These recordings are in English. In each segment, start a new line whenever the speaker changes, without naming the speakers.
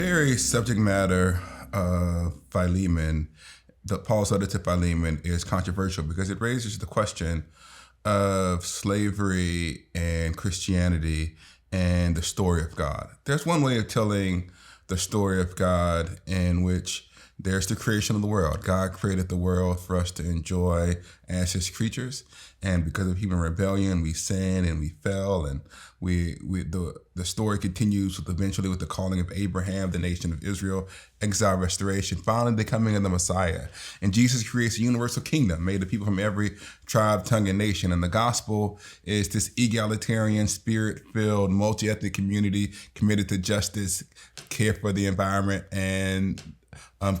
Very subject matter of Philemon, Paul's letter to Philemon is controversial because it raises the question of slavery and Christianity and the story of God. There's one way of telling the story of God in which there's the creation of the world. God created the world for us to enjoy as his creatures. And because of human rebellion, we sinned and we fell. And the story continues eventually with the calling of Abraham, the nation of Israel, exile, restoration, finally the coming of the Messiah. And Jesus creates a universal kingdom made of people from every tribe, tongue, and nation. And the gospel is this egalitarian, spirit-filled, multi-ethnic community committed to justice, care for the environment, and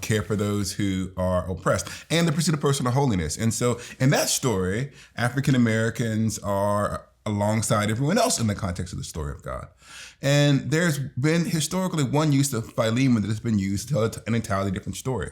care for those who are oppressed, and the pursuit of personal holiness. And so in that story, African Americans are alongside everyone else in the context of the story of God. And there's been historically one use of Philemon that has been used to tell an entirely different story.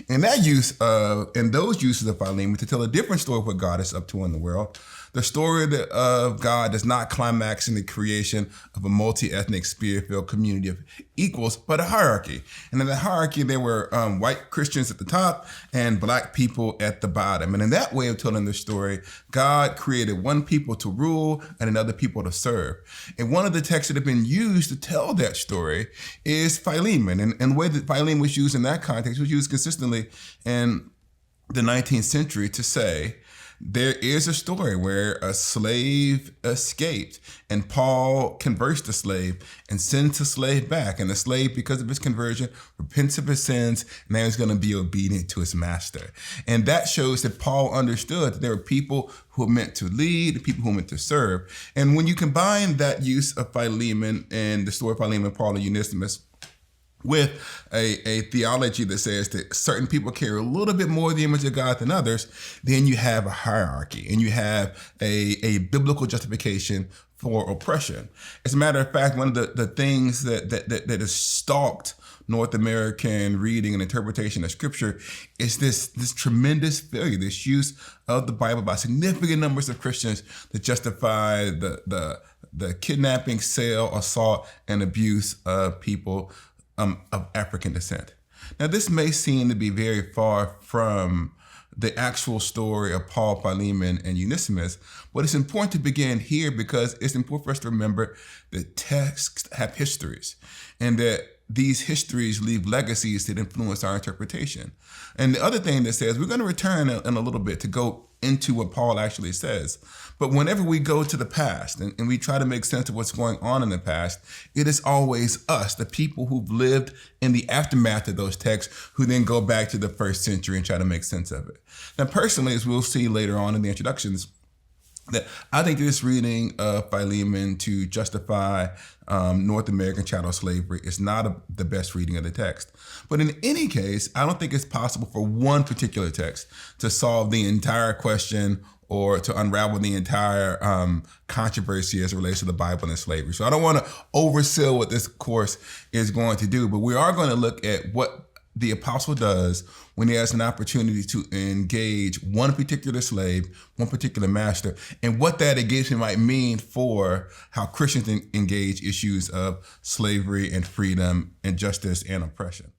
And those uses of Philemon to tell a different story of what God is up to in the world. The story of God does not climax in the creation of a multi-ethnic, spirit-filled community of equals, but a hierarchy. And in the hierarchy, there were white Christians at the top and black people at the bottom. And in that way of telling the story, God created one people to rule and another people to serve. And one of the texts that have been used to tell that story is Philemon. And the way that Philemon was used in that context was used consistently in the 19th century to say, there is a story where a slave escaped and Paul converts the slave and sends the slave back. And the slave, because of his conversion, repents of his sins, and now he's going to be obedient to his master. And that shows that Paul understood that there were people who were meant to lead, people who were meant to serve. And when you combine that use of Philemon and the story of Philemon, Paul, and Onesimus, with a theology that says that certain people carry a little bit more of the image of God than others, then you have a hierarchy and you have a biblical justification for oppression. As a matter of fact, one of the things that has stalked North American reading and interpretation of scripture is this tremendous failure, this use of the Bible by significant numbers of Christians to justify the kidnapping, sale, assault, and abuse of people of African descent. Now, this may seem to be very far from the actual story of Paul, Philemon, and Onesimus, but it's important to begin here because it's important for us to remember that texts have histories and that these histories leave legacies that influence our interpretation. And the other thing that says, we're going to return in a little bit to go into what Paul actually says. But whenever we go to the past and we try to make sense of what's going on in the past, it is always us, the people who've lived in the aftermath of those texts, who then go back to the first century and try to make sense of it. Now, personally, as we'll see later on in the introductions, that I think this reading of Philemon to justify North American chattel slavery is not the best reading of the text. But in any case, I don't think it's possible for one particular text to solve the entire question or to unravel the entire controversy as it relates to the Bible and slavery. So I don't want to oversell what this course is going to do, but we are going to look at what the apostle does when he has an opportunity to engage one particular slave, one particular master, and what that engagement might mean for how Christians engage issues of slavery and freedom and justice and oppression.